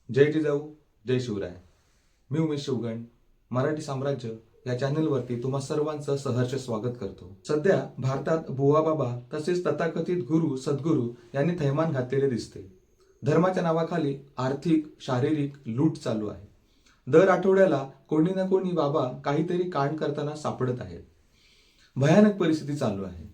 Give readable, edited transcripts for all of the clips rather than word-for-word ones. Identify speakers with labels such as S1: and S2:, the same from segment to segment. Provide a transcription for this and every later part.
S1: जय जिजाऊ, जय शिवराय. मी उमेश शिवगण, मराठी साम्राज्य या चॅनलवरती तुम्हा सर्वांचं सहर्ष स्वागत करतो. सध्या भारतात बुवा बाबा तसेच तथाकथित गुरु सद्गुरू यांनी थैमान घातलेले दिसते. धर्माच्या नावाखाली आर्थिक शारीरिक लूट चालू आहे. दर आठवड्याला कोणी ना कोणी बाबा काहीतरी कांड करताना सापडत आहेत. भयानक परिस्थिती चालू आहे.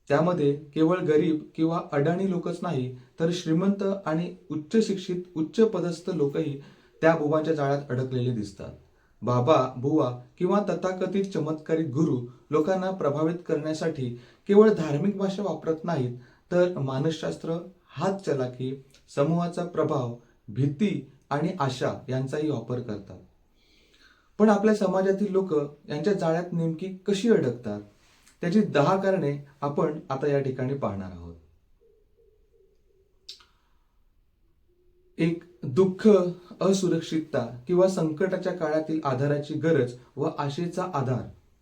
S1: त्यामध्ये केवळ गरीब किंवा अडाणी लोकच नाही तर श्रीमंत आणि उच्च शिक्षित उच्च पदस्थ लोकही त्या बुवांच्या जाळ्यात अडकलेले दिसतात. बाबा बुवा किंवा तथाकथित चमत्कारिक गुरु लोकांना प्रभावित करण्यासाठी केवळ धार्मिक भाषा वापरत नाहीत तर मानसशास्त्र, हात चलाकी, समूहाचा प्रभाव, भीती आणि आशा यांचाही वापर करतात. पण आपल्या समाजातील लोक यांच्या जाळ्यात नेमकी कशी अडकतात त्याची 10 कारणे आपण आता या ठिकाणी पाहणार आहोत. एक, दुःख, असुरक्षितता किंवा संकटाच्या काळातील आधाराची गरज व आशेचा आधार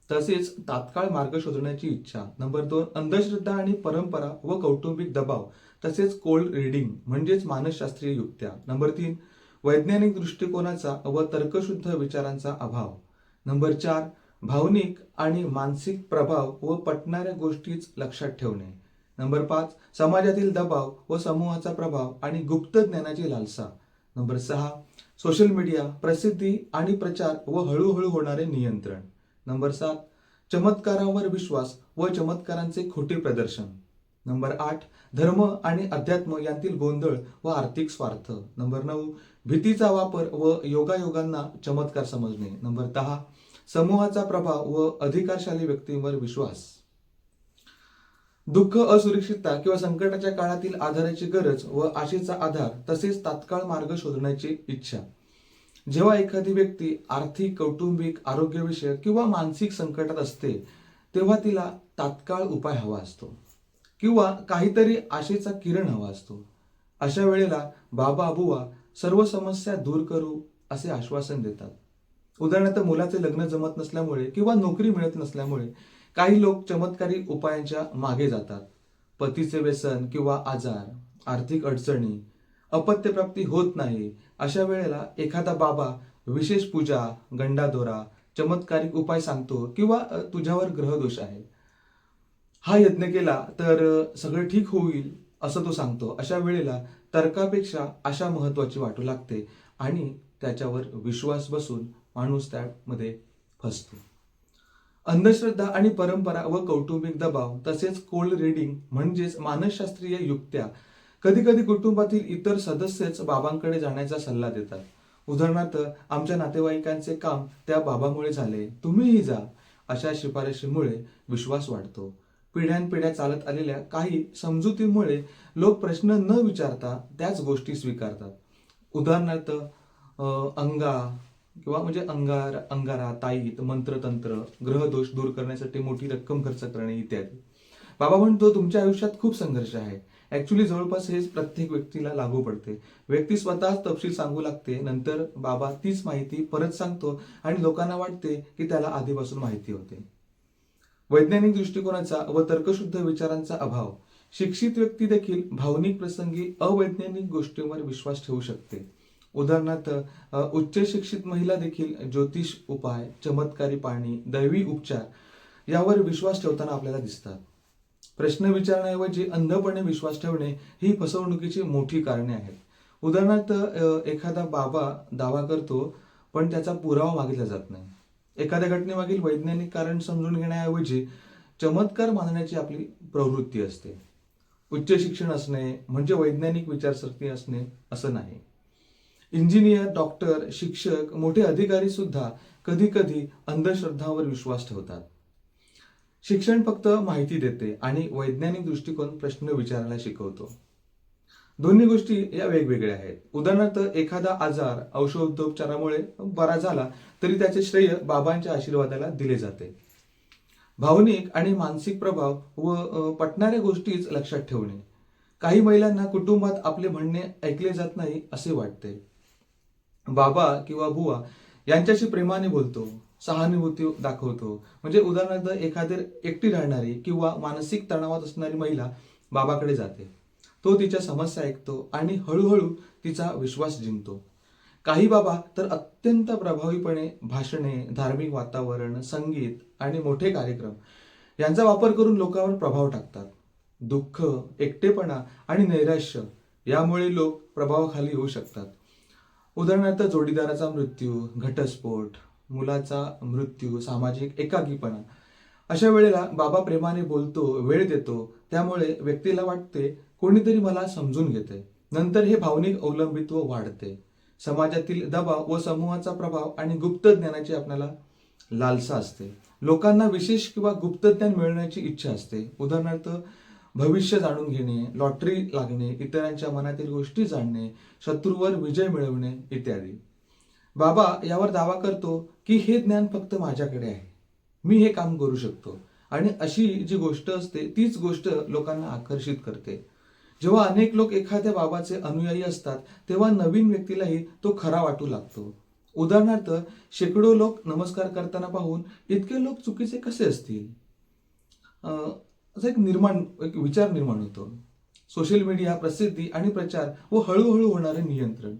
S1: तसेच तात्काळ मार्ग शोधण्याची इच्छा. नंबर 2, अंधश्रद्धा आणि परंपरा व कौटुंबिक दबाव तसेच कोल्ड रीडिंग म्हणजेच मानसशास्त्रीय युक्त्या. नंबर 3, वैज्ञानिक दृष्टिकोनाचा व तर्कशुद्ध विचारांचा अभाव. नंबर 4, भावनिक आणि मानसिक प्रभाव व पटणाऱ्या गोष्टीच लक्षात ठेवणे. नंबर 5, समाजातील दबाव व समूहाचा प्रभाव आणि गुप्त ज्ञानाची लालसा. नंबर 6, सोशल मीडिया, प्रसिद्धी आणि प्रचार व हळूहळू होणारे नियंत्रण. नंबर 7, चमत्कारांवर विश्वास व चमत्कारांचे खोटे प्रदर्शन. नंबर 8, धर्म आणि अध्यात्म यांतील गोंधळ व आर्थिक स्वार्थ. नंबर 9, भीतीचा वापर व योगायोगांना चमत्कार समजणे. नंबर 10, समूहाचा प्रभाव व अधिकारशाली व्यक्तींवर विश्वास. दुःख, असुरक्षितता किंवा संकटाच्या काळातील आधाराची गरज व आशेचा आधार तसेच तात्काळ मार्ग शोधण्याची इच्छा. जेव्हा एखादी व्यक्ती आर्थिक, कौटुंबिक, आरोग्यविषयक किंवा मानसिक संकटात असते तेव्हा तिला तात्काळ उपाय हवा असतो किंवा काहीतरी आशेचा किरण हवा असतो. अशा वेळेला बाबा बुवा सर्व समस्या दूर करू असे आश्वासन देतात. उदाहरणार्थ, मुलाचे लग्न जमत नसल्यामुळे किंवा नोकरी मिळत नसल्यामुळे काही लोक चमत्कारी उपायांच्या मागे जातात. पतीचे व्यसन किंवा आजार, आर्थिक अडचणी, अपत्यप्राप्ती होत नाही अशा वेळेला एखादा बाबा विशेष पूजा, गंडादोरा, चमत्कारिक उपाय सांगतो किंवा तुझ्यावर ग्रहदोष आहे, हा यज्ञ केला तर सगळं ठीक होईल असं तो सांगतो. अशा वेळेला तर्कापेक्षा आशा महत्वाची वाटू लागते आणि त्याच्यावर विश्वास बसून माणूस त्यामध्ये फसतो. अंधश्रद्धा आणि परंपरा व कौटुंबिक दबाव तसेच कोल्ड रीडिंग म्हणजेच मानसशास्त्रीय युक्त्या. कधी कधी कुटुंबातील इतर सदस्यच बाबांकडे जाण्याचा सल्ला देतात. उदाहरणार्थ, आमच्या नातेवाईकांचे काम त्या बाबामुळे झाले, तुम्हीही जा. अशा शिफारशीमुळे विश्वास वाढतो. पिढ्यानपिढ्या चालत आलेल्या काही समजुतीमुळे लोक प्रश्न न विचारता त्याच गोष्टी स्वीकारतात. उदाहरणार्थ, अंगा किंवा म्हणजे अंगारा, ताईत, मंत्रतंत्र, ग्रहदोष दूर करण्यासाठी मोठी रक्कम खर्च करणे इत्यादी. बाबा म्हणतो तुमच्या आयुष्यात खूप संघर्ष आहे. ऍक्च्युली जवळपास हे प्रत्येक व्यक्तीला लागू पडते. व्यक्ती स्वतःच तपशील सांगू लागते, नंतर बाबा तीच माहिती परत सांगतो आणि लोकांना वाटते की त्याला आधीपासून माहिती होते. वैज्ञानिक दृष्टिकोनाचा व तर्कशुद्ध विचारांचा अभाव. शिक्षित व्यक्ती देखील भावनिक प्रसंगी अवैज्ञानिक गोष्टींवर विश्वास ठेवू शकते. उदाहरणार्थ, उच्च शिक्षित महिला देखील ज्योतिष उपाय, चमत्कारी पाणी, दैवी उपचार यावर विश्वास ठेवताना आपल्याला दिसतात. प्रश्न विचारण्याऐवजी अंधपणे विश्वास ठेवणे ही फसवणुकीची मोठी कारणे आहेत. उदाहरणार्थ, एखादा बाबा दावा करतो पण त्याचा पुरावा मागितला जात नाही. एखाद्या घटनेमागील वैज्ञानिक कारण समजून घेण्याऐवजी चमत्कार मानण्याची आपली प्रवृत्ती असते. उच्च शिक्षण असणे म्हणजे वैज्ञानिक विचारसरणी असणे असं नाही. इंजिनियर, डॉक्टर, शिक्षक, मोठे अधिकारी सुद्धा कधी कधी अंधश्रद्धांवर विश्वास ठेवतात. शिक्षण फक्त माहिती देते आणि वैज्ञानिक दृष्टिकोन प्रश्न विचारायला शिकवतो. दोन्ही गोष्टी या वेगवेगळ्या आहेत. उदाहरणार्थ, एखादा आजार औषधोपचारामुळे बरा झाला तरी त्याचे श्रेय बाबांच्या आशीर्वादाला दिले जाते. भावनिक आणि मानसिक प्रभाव व पटणाऱ्या गोष्टीच लक्षात ठेवणे. काही महिलांना कुटुंबात आपले म्हणणे ऐकले जात नाही असे वाटते. बाबा किंवा बुवा यांच्याशी प्रेमाने बोलतो, सहानुभूती दाखवतो. म्हणजे उदाहरणार्थ, एखादी एकटी राहणारी किंवा मानसिक तणावात असणारी महिला बाबाकडे जाते. तो तिच्या समस्या ऐकतो आणि हळूहळू तिचा विश्वास जिंकतो. काही बाबा तर अत्यंत प्रभावीपणे भाषणे, धार्मिक वातावरण, संगीत आणि मोठे कार्यक्रम यांचा वापर करून लोकांवर प्रभाव टाकतात. दुःख, एकटेपणा आणि नैराश्य यामुळे लोक प्रभावाखाली येऊ शकतात. उदाहरणार्थ जोडीदाराचा मृत्यू, घटस्फोट, मुलाचा मृत्यू, सामाजिक एकाकीपणा. अशा वेळेला बाबा प्रेमाने बोलतो, वेळ देतो, त्यामुळे व्यक्तीला वाटते कोणीतरी मला समजून घेते. नंतर हे भावनिक अवलंबित्व वाढते. समाजातील दबाव व समूहाचा प्रभाव आणि गुप्त ज्ञानाची आपल्याला लालसा असते. लोकांना विशेष किंवा गुप्त ज्ञान मिळवण्याची इच्छा असते. उदाहरणार्थ भविष्य जाणून घेणे, लॉटरी लागणे, इतरांच्या मनातील गोष्टी जाणणे, शत्रूवर विजय मिळवणे इत्यादी. बाबा यावर दावा करतो की हे ज्ञान फक्त माझ्याकडे आहे, मी हे काम करू शकतो. आणि अशी जी गोष्ट असते तीच गोष्ट लोकांना आकर्षित करते. जेव्हा अनेक लोक एखाद्या बाबाचे अनुयायी असतात तेव्हा नवीन व्यक्तीलाही तो खरा वाटू लागतो. उदाहरणार्थ शेकडो लोक नमस्कार करताना पाहून इतके लोक चुकीचे कसे असतील, असा एक विचार निर्माण होतो. सोशल मीडिया, प्रसिद्धी आणि प्रचार व हळूहळू होणारे नियंत्रण.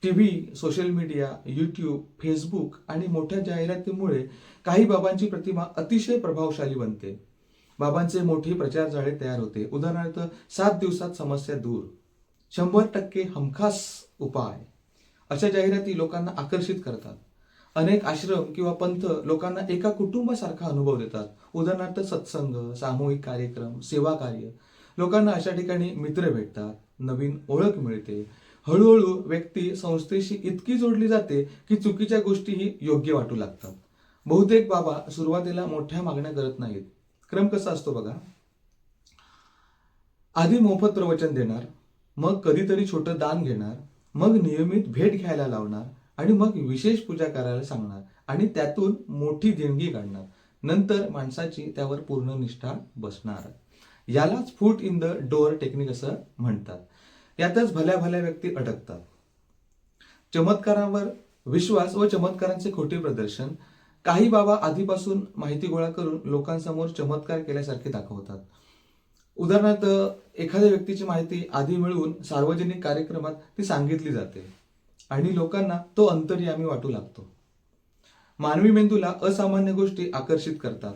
S1: TV, social media, YouTube, Facebook आणि मोठ्या जाहिरातीमुळे काही बाबांची प्रतिमा अतिशय प्रभावशाली बनते. बाबांचे मोठे प्रचार जाळे तयार होते. उदाहरणार्थ 7 दिवसात समस्या दूर, 100% हमखास उपाय. अशा जाहिराती लोकांना आकर्षित करतात. अनेक आश्रम किंवा पंथ लोकांना एका कुटुंबासारखा अनुभव देतात. उदाहरणार्थ सत्संग, सामूहिक कार्यक्रम, सेवा कार्य. लोकांना अशा ठिकाणी मित्र भेटतात, नवीन ओळख मिळते. हळूहळू व्यक्ती संस्थेशी इतकी जोडली जाते की चुकीच्या गोष्टीही योग्य वाटू लागतात. बहुतेक बाबा सुरुवातीला मोठ्या मागण्या करत नाहीत. क्रम कसा असतो बघा. आधी मोफत प्रवचन देणार, मग कधीतरी छोटं दान घेणार, मग नियमित भेट घ्यायला लावणार आणि मग विशेष पूजा करायला सांगणार आणि त्यातून मोठी देणगी काढणार. नंतर माणसाची त्यावर पूर्ण निष्ठा बसणार. यालाच फूट इन द डोअर टेक्निक असं म्हणतात. यातच भल्या भल्या व्यक्ती अडकतात. चमत्कारांवर विश्वास व चमत्कारांचे खोटे प्रदर्शन. काही बाबा आधीपासून माहिती गोळा करून लोकांसमोर चमत्कार केल्यासारखे दाखवतात. उदाहरणार्थ एखाद्या व्यक्तीची माहिती आधी मिळवून सार्वजनिक कार्यक्रमात ती सांगितली जाते आणि लोकांना तो अंतर्यामी वाटू लागतो. मानवी मेंदूला असामान्य गोष्टी आकर्षित करतात.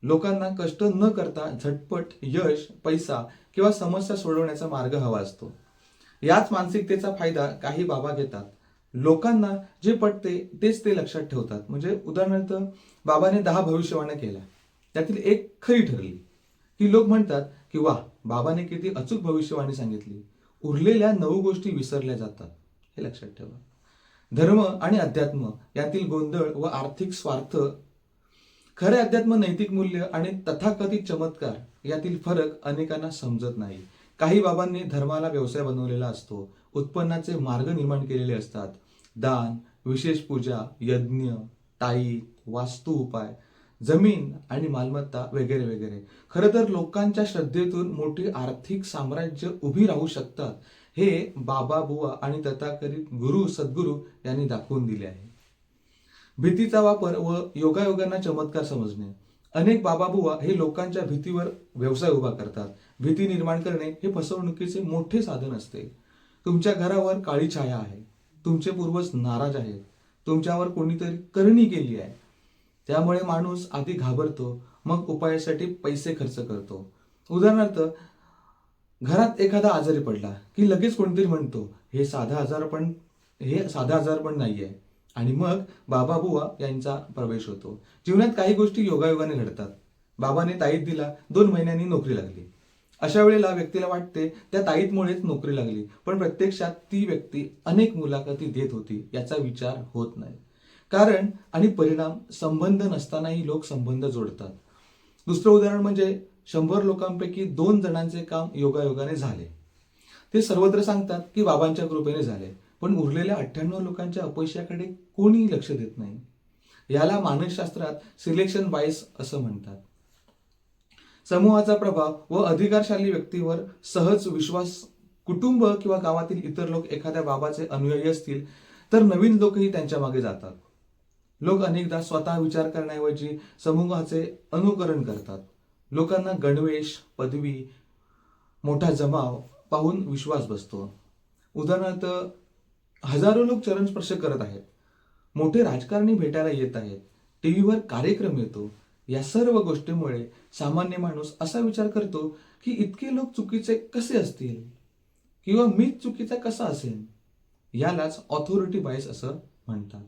S1: लोकांना कष्ट न करता झटपट यश, पैसा किंवा समस्या सोडवण्याचा मार्ग हवा असतो. याच मानसिकतेचा फायदा काही बाबा घेतात. लोकांना जे पटते तेच ते लक्षात ठेवतात. म्हणजे उदाहरणार्थ बाबाने 10 भविष्यवाण्या केल्या, त्यातील एक खरी ठरली की लोक म्हणतात की वाह, बाबाने किती अचूक भविष्यवाणी सांगितली. उरलेल्या 9 गोष्टी विसरल्या जातात. हे लक्षात ठेवा. धर्म आणि अध्यात्म यातील गोंधळ व आर्थिक स्वार्थ. खरे अध्यात्म, नैतिक मूल्य आणि तथाकथित चमत्कार यातील फरक अनेकांना समजत नाही. काही बाबांनी धर्माला व्यवसाय बनवलेला असतो. उत्पन्नाचे मार्ग निर्माण केलेले असतात. दान, विशेष पूजा, यज्ञ, ताईत, वास्तू उपाय, जमीन आणि मालमत्ता वगैरे वगैरे. खरं तर लोकांच्या श्रद्धेतून मोठी आर्थिक साम्राज्य उभी राहू शकतात. हे बाबा बुवा आणि तथाकथित गुरु सद्गुरू यांनी दाखवून दिले आहे. भीतीचा वापर व योगायोगांना चमत्कार समजणे. अनेक बाबा बुवा हे लोकांच्या भीतीवर व्यवसाय उभा करतात. भीती निर्माण करणे हे फसवणुकीचे मोठे साधन असते. तुमच्या घरावर काळी छाया आहे, तुमचे पूर्वज नाराज आहेत, तुमच्यावर कोणीतरी करणी केली आहे. त्यामुळे माणूस आधी घाबरतो, मग उपायासाठी पैसे खर्च करतो. उदाहरणार्थ घरात एखादा आजारी पडला की लगेच कोणीतरी म्हणतो हे साधा आजारपण नाहीये आणि मग बाबा बुवा यांचा प्रवेश होतो. जीवनात काही गोष्टी योगायोगाने घडतात. बाबाने ताईत दिला, 2 महिन्यांनी नोकरी लागली. अशा वेळेला व्यक्तीला वाटते त्या ताईतमुळेच नोकरी लागली, पण प्रत्यक्षात ती व्यक्ती अनेक मुलाखती देत होती याचा विचार होत नाही. कारण आणि परिणाम संबंध नसतानाही लोक संबंध जोडतात. दुसरं उदाहरण म्हणजे 100 लोकांपैकी 2 जणांचे काम योगायोगाने झाले. ते सर्वत्र सांगतात की बाबांच्या कृपेने झाले, पण उरलेल्या 98 लोकांच्या अपयशाकडे कोणी लक्ष देत नाही. याला मानसशास्त्रात सिलेक्शन बायस असं म्हणतात. समूहाचा प्रभाव व अधिकारशाली व्यक्तीवर सहज विश्वास. कुटुंब किंवा गावातील इतर लोक एखाद्या बाबाचे अनुयायी असतील तर नवीन लोकही त्यांच्या मागे जातात. लोक अनेकदा स्वतः विचार करण्याऐवजी समूहाचे अनुकरण करतात. लोकांना गणवेश, पदवी, मोठा जमाव पाहून विश्वास बसतो. उदाहरणार्थ, हजारो लोक चरणस्पर्श करत आहेत, मोठे राजकारणी भेटायला येत आहेत, टीव्हीवर कार्यक्रम येतो. या सर्व गोष्टीमुळे सामान्य माणूस असा विचार करतो की इतके लोक चुकीचे कसे असतील किंवा मीच चुकीचा कसा असेल. यालाच ऑथॉरिटी बायस असं म्हणतात.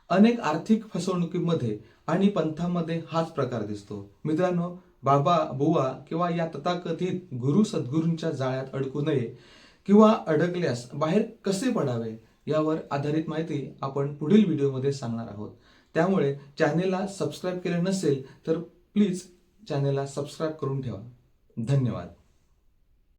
S1: अनेक आर्थिक फसवणुकीमध्ये आणि पंथामध्ये हाच प्रकार दिसतो. मित्रांनो, बाबा बुवा किंवा या तथाकथित गुरु सद्गुरूंच्या जाळ्यात अडकू नये किंवा अडकल्यास बाहेर कसे पडावे यावर आधारित माहिती आपण पुढील व्हिडिओमध्ये सांगणार आहोत. त्यामुळे चॅनेलला सबस्क्राईब केले नसेल तर प्लीज चॅनेलला सबस्क्राईब करून ठेवा. धन्यवाद.